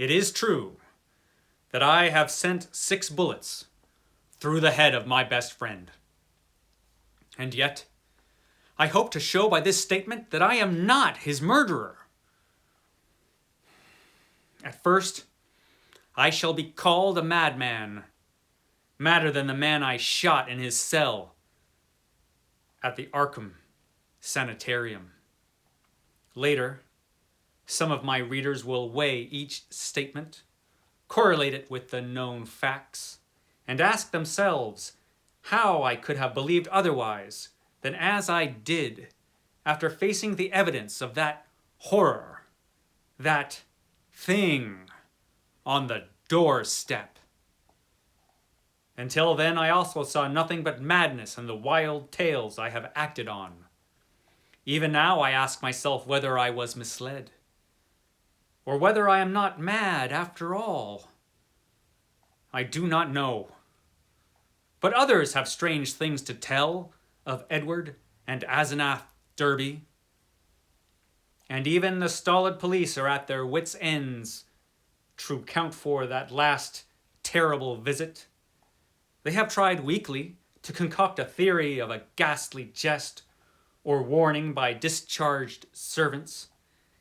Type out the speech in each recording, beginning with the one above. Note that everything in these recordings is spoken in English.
it is true that I have sent 6 bullets through the head of my best friend. And yet, I hope to show by this statement that I am not his murderer. At first, I shall be called a madman, madder than the man I shot in his cell at the Arkham Sanitarium. Later, some of my readers will weigh each statement, correlate it with the known facts, and ask themselves how I could have believed otherwise than as I did after facing the evidence of that horror, that thing on the doorstep. Until then, I also saw nothing but madness in the wild tales I have acted on. Even now, I ask myself whether I was misled, or whether I am not mad after all. I do not know. But others have strange things to tell of Edward and Azenath Derby. And even the stolid police are at their wits' ends to account for that last terrible visit. They have tried weakly to concoct a theory of a ghastly jest or warning by discharged servants.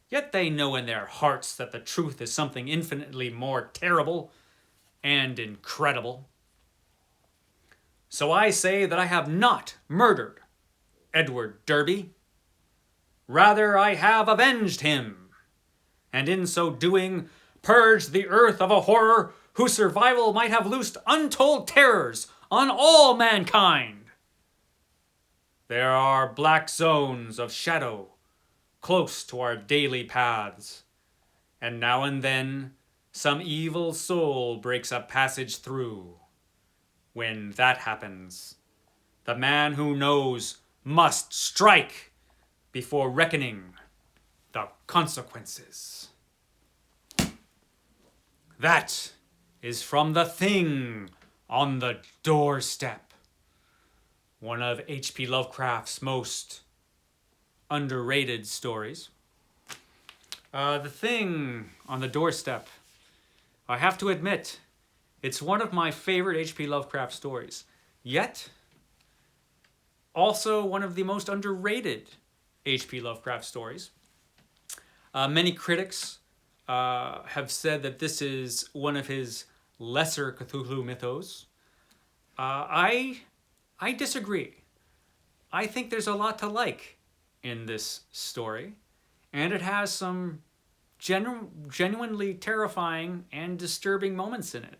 Yet they know in their hearts that the truth is something infinitely more terrible and incredible. So I say that I have not murdered Edward Derby. Rather, I have avenged him, and in so doing, purged the earth of a horror whose survival might have loosed untold terrors on all mankind. There are black zones of shadow close to our daily paths, and now and then some evil soul breaks a passage through. When that happens, the man who knows must strike before reckoning the consequences. That is from The Thing on the Doorstep, one of H.P. Lovecraft's most underrated stories. The Thing on the Doorstep, I have to admit, it's one of my favorite H.P. Lovecraft stories, yet also one of the most underrated H.P. Lovecraft stories. Many critics have said that this is one of his lesser Cthulhu mythos. I disagree. I think there's a lot to like in this story, and it has some genuinely terrifying and disturbing moments in it.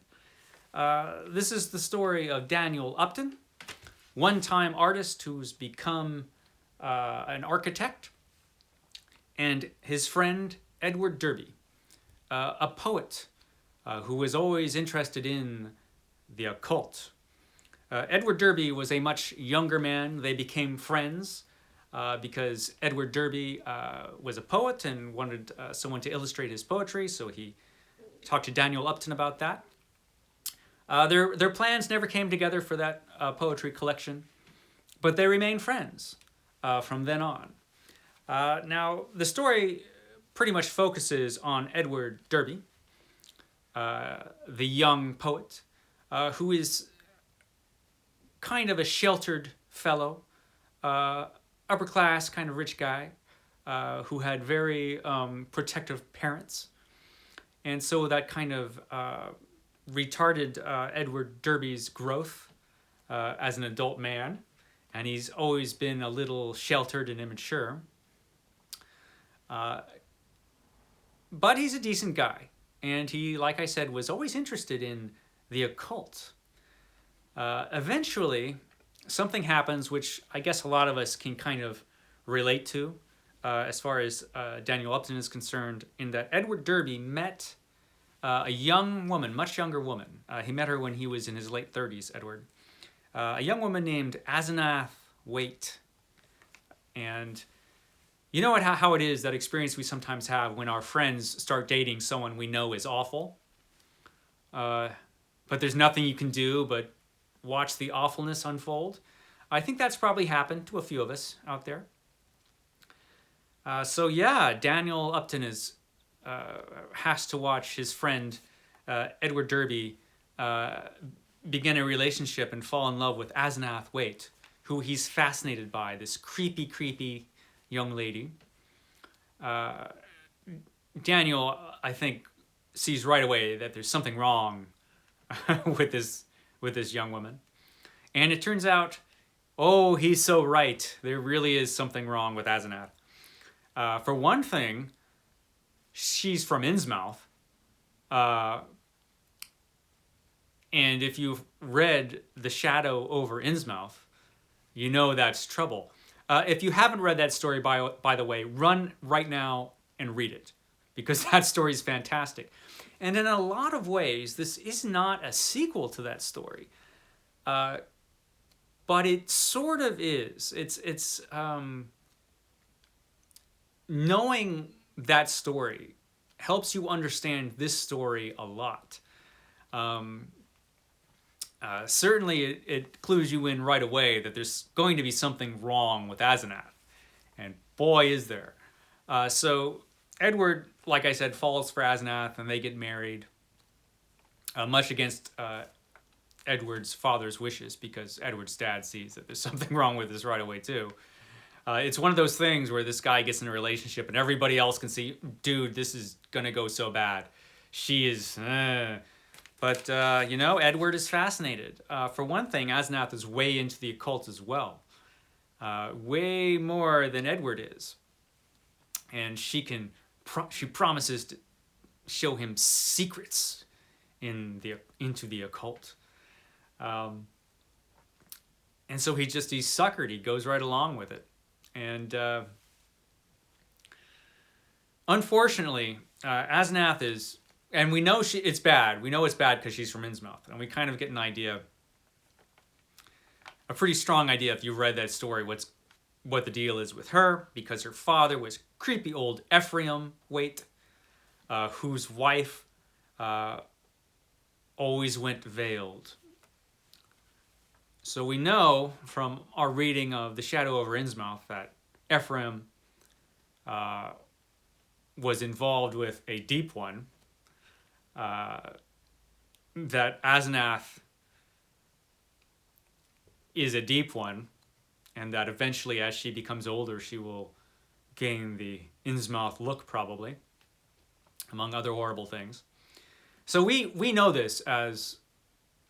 This is the story of Daniel Upton, one-time artist who's become an architect, and his friend Edward Derby, a poet who was always interested in the occult. Edward Derby was a much younger man. They became friends because Edward Derby was a poet and wanted someone to illustrate his poetry, so he talked to Daniel Upton about that. Their plans never came together for that poetry collection, but they remained friends from then on. Now, the story pretty much focuses on Edward Derby, the young poet, who is kind of a sheltered fellow, upper class, kind of rich guy, who had very protective parents. And so that kind of retarded Edward Derby's growth as an adult man, and he's always been a little sheltered and immature. But he's a decent guy, and he, like I said, was always interested in the occult. Eventually, something happens which I guess a lot of us can kind of relate to as far as Daniel Upton is concerned, in that Edward Derby met a young woman, much younger woman. He met her when he was in his late 30s, Edward. A young woman named Azenath Waite. And you know how it is, that experience we sometimes have when our friends start dating someone we know is awful. But there's nothing you can do but watch the awfulness unfold. I think that's probably happened to a few of us out there. So yeah, Daniel Upton is has to watch his friend Edward Derby begin a relationship and fall in love with Azenath Waite, who he's fascinated by, this creepy young lady. Daniel, I think, sees right away that there's something wrong with this young woman. And it turns out, oh, he's so right. There really is something wrong with Azenath. For one thing, she's from Innsmouth. And if you've read The Shadow over Innsmouth, you know that's trouble. If you haven't read that story, by the way, run right now and read it, because that story is fantastic. And in a lot of ways, this is not a sequel to that story, but it sort of is. It's knowing that story helps you understand this story a lot. Certainly, it clues you in right away that there's going to be something wrong with Azenath. And boy, is there. So Edward, like I said, falls for Azenath and they get married, much against Edward's father's wishes, because Edward's dad sees that there's something wrong with this right away too. It's one of those things where this guy gets in a relationship and everybody else can see, dude, this is going to go so bad. She is... But, Edward is fascinated. For one thing, Azenath is way into the occult as well. Way more than Edward is. And she promises to show him secrets into the occult. And so he's suckered. He goes right along with it. And unfortunately, Azenath is... And we know it's bad. We know it's bad because she's from Innsmouth. And we kind of get an idea, a pretty strong idea if you've read that story, what the deal is with her, because her father was creepy old Ephraim Waite, whose wife always went veiled. So we know from our reading of The Shadow over Innsmouth that Ephraim was involved with a deep one, that Azenath is a deep one, and that eventually, as she becomes older, she will gain the Innsmouth look, probably, among other horrible things. So we know this as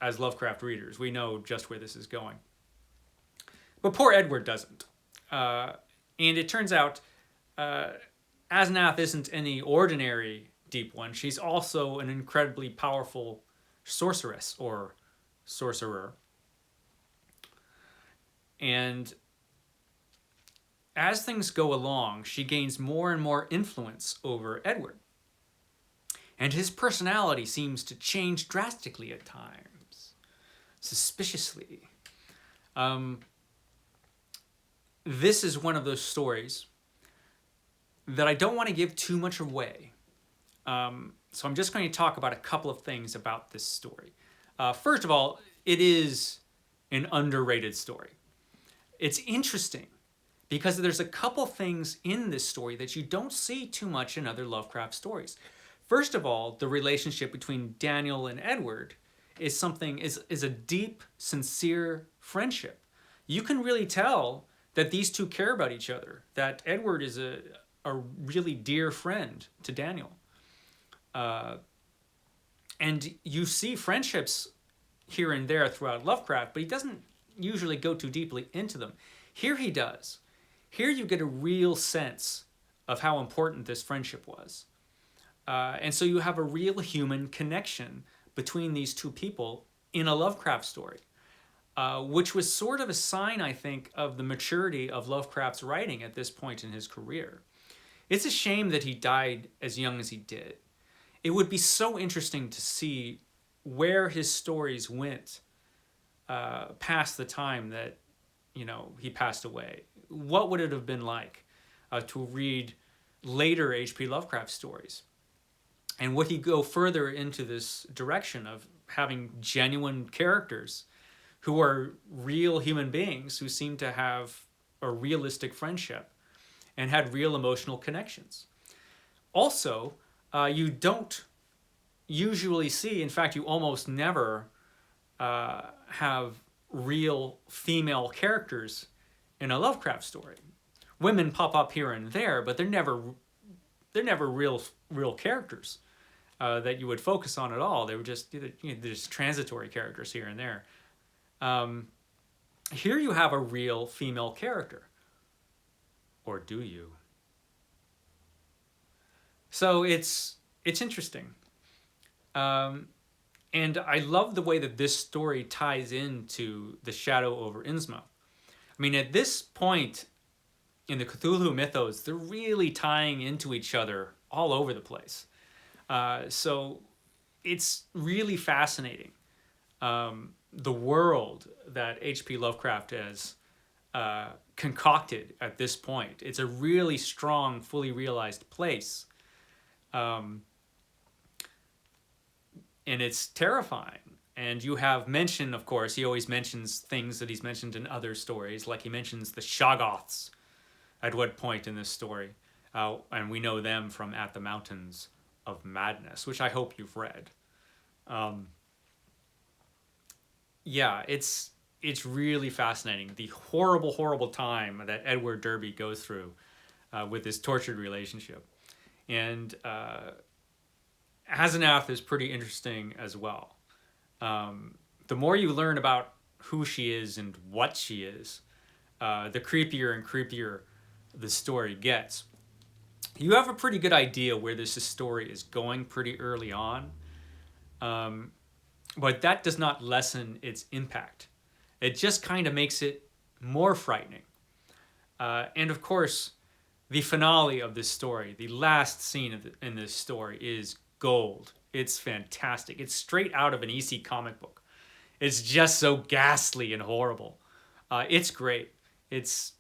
Lovecraft readers. We know just where this is going. But poor Edward doesn't. And it turns out Azenath isn't any ordinary deep one. She's also an incredibly powerful sorceress or sorcerer. And as things go along, she gains more and more influence over Edward. And his personality seems to change drastically at times, suspiciously. This is one of those stories that I don't want to give too much away. So I'm just going to talk about a couple of things about this story. First of all, it is an underrated story. It's interesting because there's a couple things in this story that you don't see too much in other Lovecraft stories. First of all, the relationship between Daniel and Edward is a deep, sincere friendship. You can really tell that these two care about each other, that Edward is a really dear friend to Daniel. And you see friendships here and there throughout Lovecraft, but he doesn't usually go too deeply into them. Here he does. Here you get a real sense of how important this friendship was. And so you have a real human connection between these two people in a Lovecraft story, which was sort of a sign, I think, of the maturity of Lovecraft's writing at this point in his career. It's a shame that he died as young as he did. It would be so interesting to see where his stories went past the time that, he passed away. What would it have been like to read later H.P. Lovecraft stories? And would he go further into this direction of having genuine characters who are real human beings who seem to have a realistic friendship and had real emotional connections? Also, you don't usually see, in fact, you almost never have real female characters in a Lovecraft story. Women pop up here and there, but they're never real characters that you would focus on at all. They were just just transitory characters here and there. Here you have a real female character, or do you? So it's interesting, and I love the way that this story ties into the Shadow over Innsmouth. I mean, at this point in the Cthulhu mythos, they're really tying into each other all over the place. So it's really fascinating. The world that H.P. Lovecraft has concocted at this point. It's a really strong, fully realized place. And it's terrifying. And you have mention, of course, he always mentions things that he's mentioned in other stories, like he mentions the Shoggoths at one point in this story. And we know them from At the Mountains of Madness, which I hope you've read. Yeah, it's really fascinating. The horrible, horrible time that Edward Derby goes through with this tortured relationship. And Azenath is pretty interesting as well. The more you learn about who she is and what she is, the creepier and creepier the story gets. You have a pretty good idea where this story is going pretty early on, but that does not lessen its impact. It just kind of makes it more frightening. And of course, the finale of this story, the last scene in this story, is gold. It's fantastic. It's straight out of an EC comic book. It's just so ghastly and horrible. It's great. It's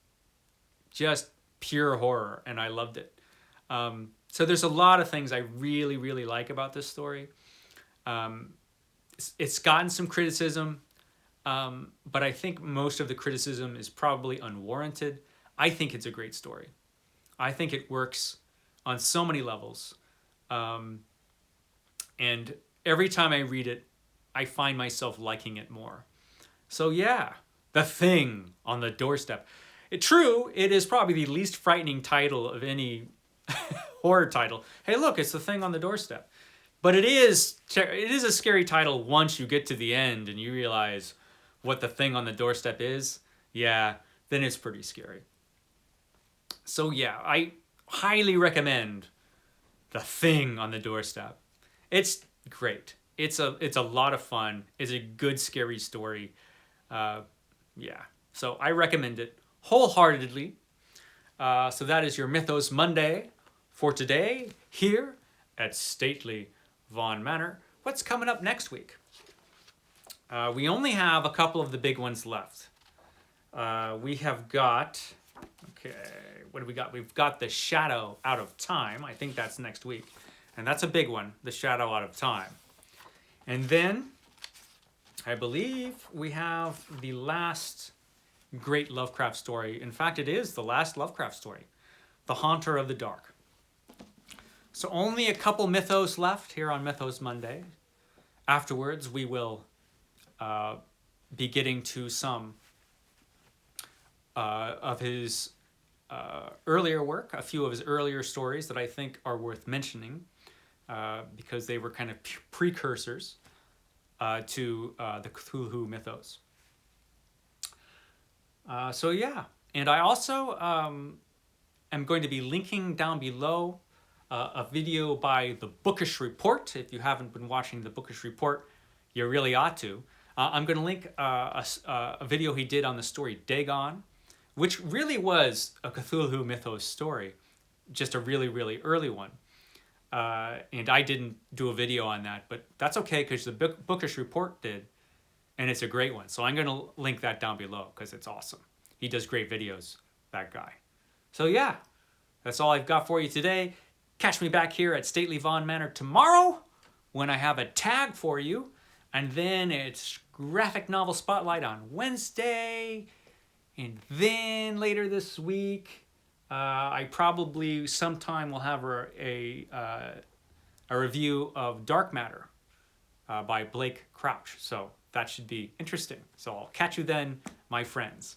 just pure horror, and I loved it. So there's a lot of things I really, really like about this story. It's gotten some criticism, but I think most of the criticism is probably unwarranted. I think it's a great story. I think it works on so many levels. And every time I read it, I find myself liking it more. So yeah, The Thing on the Doorstep. True, it is probably the least frightening title of any horror title. Hey, look, it's The Thing on the Doorstep. But it is a scary title once you get to the end and you realize what the thing on the doorstep is. Yeah, then it's pretty scary. So yeah, I highly recommend The Thing on the Doorstep. It's great. It's a lot of fun. It's a good scary story. Yeah, so I recommend it wholeheartedly. So that is your Mythos Monday for today here at Stately Vaughan Manor. What's coming up next week? We only have a couple of the big ones left. We have got, okay, what do we got? We've got The Shadow Out of Time. I think that's next week. And that's a big one, The Shadow Out of Time. And then, I believe we have the last great Lovecraft story. In fact, it is the last Lovecraft story, The Haunter of the Dark. So only a couple mythos left here on Mythos Monday. Afterwards, we will be getting to some of his earlier work, a few of his earlier stories that I think are worth mentioning because they were kind of precursors to the Cthulhu mythos. So yeah, and I also am going to be linking down below a video by the Bookish Report. If you haven't been watching the Bookish Report, you really ought to. I'm going to link a video he did on the story Dagon, which really was a Cthulhu mythos story, just a really, really early one. And I didn't do a video on that, but that's okay because the Bookish Report did, and it's a great one. So I'm going to link that down below because it's awesome. He does great videos, that guy. So yeah, that's all I've got for you today. Catch me back here at Stately Vaughan Manor tomorrow when I have a tag for you. And then it's Graphic Novel Spotlight on Wednesday. And then later this week, I probably sometime will have a a review of Dark Matter by Blake Crouch. So that should be interesting. So I'll catch you then, my friends.